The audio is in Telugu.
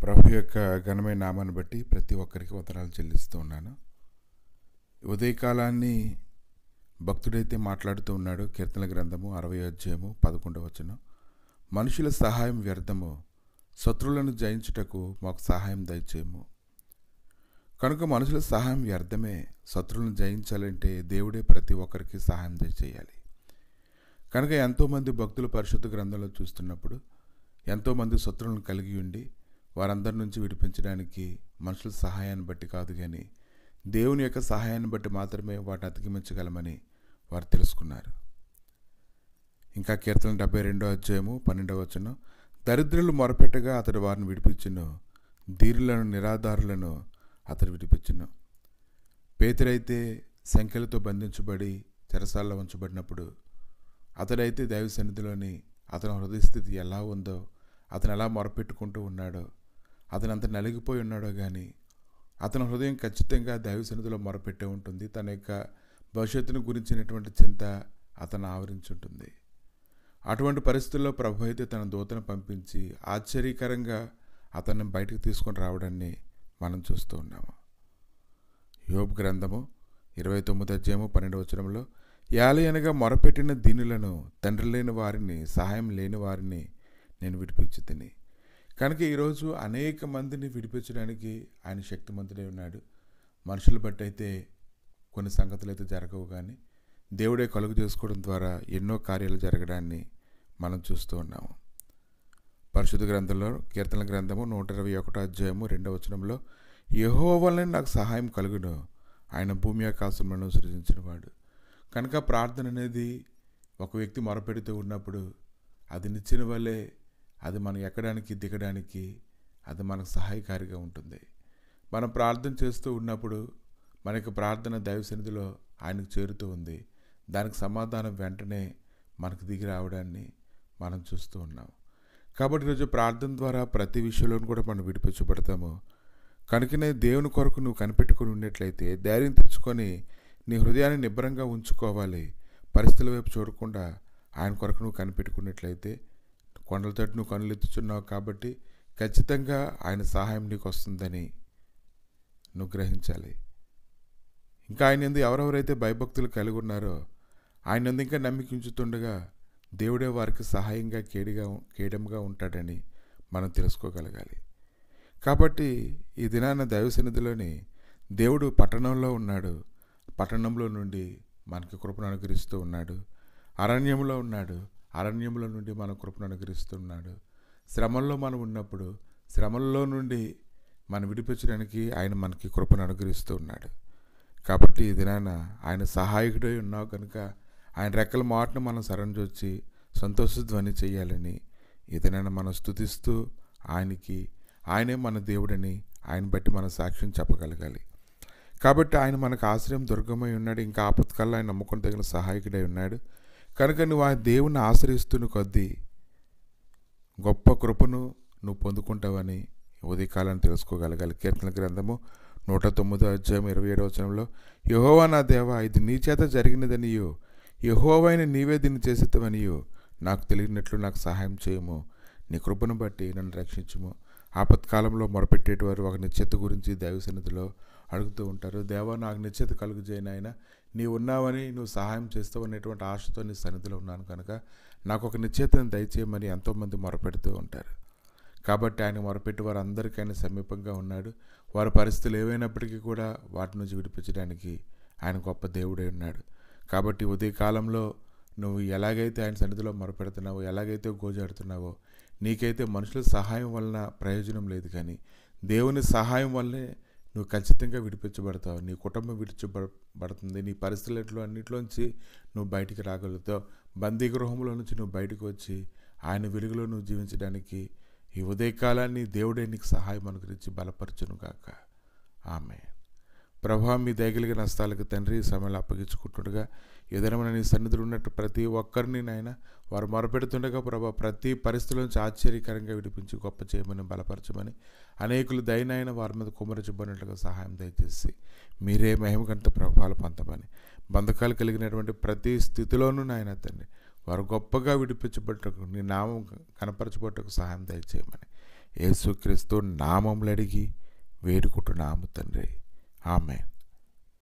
ప్రభు యొక్క ఘనమైన నామాన్ని బట్టి ప్రతి ఒక్కరికి వందనాలు చెల్లిస్తూ ఉన్నాను. ఉదయకాలాన్ని భక్తుడైతే మాట్లాడుతూ ఉన్నాడు. కీర్తన గ్రంథము 60వ అధ్యాయము 11వ వచనం, మనుషుల సహాయం వ్యర్థము, శత్రువులను జయించుటకు మాకు సహాయం దయచేయము. కనుక మనుషుల సహాయం వ్యర్థమే. శత్రువులను జయించాలంటే దేవుడే ప్రతి ఒక్కరికి సహాయం దయచేయాలి. కనుక ఎంతోమంది భక్తులు పరిశుద్ధ గ్రంథంలో చూస్తున్నప్పుడు ఎంతోమంది శత్రువులను కలిగి ఉండి వారందరి నుంచి విడిపించడానికి మనుషుల సహాయాన్ని బట్టి కాదు, కానీ దేవుని యొక్క సహాయాన్ని బట్టి మాత్రమే వాటిని అధిగమించగలమని వారు తెలుసుకున్నారు. ఇంకా కీర్తన 72వ అధ్యాయము 12వ వచనం, దరిద్రులు మొరపెట్టగా అతడు వారిని విడిపించును, ధీరులను నిరాధారులను అతడు విడిపించును. పేతురైతే సంఖ్యలతో బంధించబడి చెరసాల్లో ఉంచబడినప్పుడు అతడైతే దైవ సన్నిధిలోని అతని హృదయస్థితి ఎలా ఉందో, అతను ఎలా మొరపెట్టుకుంటూ ఉన్నాడో, అతను అంత నలిగిపోయి ఉన్నాడో, కానీ అతని హృదయం ఖచ్చితంగా దైవ సన్నిధిలో మొరపెట్టే ఉంటుంది. తన యొక్క భవిష్యత్తును గురించినటువంటి చింత అతను ఆవరించి ఉంటుంది. అటువంటి పరిస్థితుల్లో ప్రభు అయితే తన దూతను పంపించి ఆశ్చర్యకరంగా అతన్ని బయటకు తీసుకొని రావడాన్ని మనం చూస్తూ ఉన్నాము. యోబు గ్రంథము 29వ అధ్యాయము 12వ వచనంలో, యాలయనగా మొరపెట్టిన దీనులను, తండ్రి లేని వారిని, సహాయం లేని వారిని నేను విడిపించుతిని. కనుక ఈరోజు అనేక మందిని విడిపించడానికి ఆయన శక్తిమంతుడై ఉన్నాడు. మనుషులు బట్టి అయితే కొన్ని సంగతులు అయితే జరగవు, కానీ దేవుడే కలుగు చేసుకోవడం ద్వారా ఎన్నో కార్యాలు జరగడాన్ని మనం చూస్తూ ఉన్నాము. పరిశుద్ధ గ్రంథంలో కీర్తన గ్రంథము 121వ అధ్యాయము 2వ వచనంలో, యెహోవా వలన నాకు సహాయం కలుగును, ఆయన భూమి ఆకాశములను సృజించినవాడు. కనుక ప్రార్థన అనేది ఒక వ్యక్తి మొరపెడుతూ ఉన్నప్పుడు అది నిచ్చిన వల్లే అది మనం ఎక్కడానికి దిగడానికి అది మనకు సహాయకారిగా ఉంటుంది. మనం ప్రార్థన చేస్తూ ఉన్నప్పుడు మనకి ప్రార్థన దైవ సన్నిధిలో ఆయనకు చేరుతూ ఉంది. దానికి సమాధానం వెంటనే మనకు దిగి రావడాన్ని మనం చూస్తూ ఉన్నాం. కాబట్టి ఈరోజు ప్రార్థన ద్వారా ప్రతి విషయంలోనూ కూడా మనం విడిపించబడతాము. కనుకనే దేవుని కొరకు నువ్వు కనిపెట్టుకుని ఉన్నట్లయితే ధైర్యం తెచ్చుకొని నీ హృదయాన్ని నిబ్బరంగా ఉంచుకోవాలి. పరిస్థితుల వైపు చూడకుండా ఆయన కొరకు నువ్వు కనిపెట్టుకున్నట్లయితే, కొండల తట్టు నువ్వు కనులెత్తుచున్నావు కాబట్టి ఖచ్చితంగా ఆయన సహాయం నీకు వస్తుందని నువ్వు గ్రహించాలి. ఇంకా ఆయన యందు ఎవరెవరైతే భయభక్తులు కలిగి ఉన్నారో ఆయన యందు ఇంకా నమ్మిక ఉంచుతుండగా దేవుడే వారికి సహాయంగా కేడంగా ఉంటాడని మనం తెలుసుకోగలగాలి. కాబట్టి ఈ దినాన దైవ సన్నిధిలోని దేవుడు పట్టణంలో ఉన్నాడు. పట్టణంలో నుండి మనకి కృపను అనుగ్రహిస్తూ ఉన్నాడు. అరణ్యంలో ఉన్నాడు. అరణ్యంలో నుండి మన కృపను అనుగ్రహిస్తున్నాడు. శ్రమల్లో మనం ఉన్నప్పుడు శ్రమల్లో నుండి మనం విడిపించడానికి ఆయన మనకి కృపను అనుగ్రహిస్తూ ఉన్నాడు. కాబట్టి ఈ దినాన ఆయన సహాయకుడై ఉన్నావు కనుక ఆయన రెక్కల మాటను మనం సరణజొచ్చి సంతోషధ్వని చేయాలని ఈ దినాన మనం స్తుతిస్తూ ఆయనే మన దేవుడని ఆయన బట్టి మన సాక్ష్యం చెప్పగలగాలి. కాబట్టి ఆయన మనకు ఆశ్రయం దుర్గమై ఉన్నాడు. ఇంకా ఆపత్కల్లా ఆయన నమ్ముకొని తగిన సహాయకుడై ఉన్నాడు. కనుక నువ్వు ఆ దేవుని ఆశ్రయిస్తున్న కొద్దీ గొప్ప కృపను నువ్వు పొందుకుంటావని ఉదయకాలాన్ని తెలుసుకోగలగాలి. కీర్తన గ్రంథము 109వ అధ్యాయం 27వ వచనంలో, యెహోవా నా దేవా, ఇది నీ చేత జరిగినదనియో, యెహోవైన నీవే దీన్ని చేసేవనియో నాకు తెలియనట్లు నాకు సహాయం చేయము. నీ కృపను బట్టి నన్ను రక్షించుము. ఆపత్కాలంలో మొరపెట్టేటివారు ఒక నిశ్చిత గురించి దైవ సన్నిధిలో అడుగుతూ ఉంటారు. దేవా, నాకు నిశ్చిత కలుగు చేయను, ఆయన నీవు ఉన్నావని, నువ్వు సహాయం చేస్తావు అనేటువంటి ఆశతో నీ సన్నిధిలో ఉన్నాను కనుక నాకు ఒక నిశ్చితను దయచేయమని ఎంతోమంది మొరపెడుతూ ఉంటారు. కాబట్టి ఆయన మొరపెట్టి వారు అందరికీ ఆయన సమీపంగా ఉన్నాడు. వారి పరిస్థితులు ఏవైనప్పటికీ కూడా వాటి నుంచి విడిపించడానికి ఆయన గొప్ప దేవుడై ఉన్నాడు. కాబట్టి ఉదయకాలంలో నువ్వు ఎలాగైతే ఆయన సన్నిధిలో మొరపెడుతున్నావో, ఎలాగైతే గోజాడుతున్నావో, నీకైతే మనుషుల సహాయం వలన ప్రయోజనం లేదు, కానీ దేవుని సహాయం వల్లే నువ్వు ఖచ్చితంగా విడిపించబడతావు. నీ కుటుంబం విడిపించబడుతుంది. నీ పరిస్థితులు అన్నింటిలోంచి నువ్వు బయటికి రాగలుగుతావు. బందీ గృహంలో నుంచి నువ్వు బయటకు వచ్చి ఆయన వెలుగులో నువ్వు జీవించడానికి ఈ ఉదయకాలాన్ని దేవుడే నీకు సహాయం అనుగ్రహించి బలపరచును గాక. ఆమేన్. ప్రభా, మీ దయగలిగిన హస్తాలకు తండ్రి సమయంలో అప్పగించుకుంటుండగా ఏదైనా నీ సన్నిధిలో ఉన్నట్టు ప్రతి ఒక్కరిని నాయన వారు మొరపెడుతుండగా ప్రభా ప్రతి పరిస్థితుల నుంచి ఆశ్చర్యకరంగా విడిపించి గొప్ప చేయమని బలపరచమని అనేకులు దయనైన వారి మీద కుమ్మరించబడినట్లుగా సహాయం దయచేసి మీరే మహిమగంట ప్రభావాలు పొందమని, బంధకాలు కలిగినటువంటి ప్రతి స్థితిలోనూ నాయన తండ్రి వారు గొప్పగా విడిపించబట్టకు, నీ నామం కనపరచబట్టకు సహాయం దయచేయమని యేసుక్రీస్తు నామములు అడిగి వేడుకుంటున్నాము తండ్రి. ఆమేన్.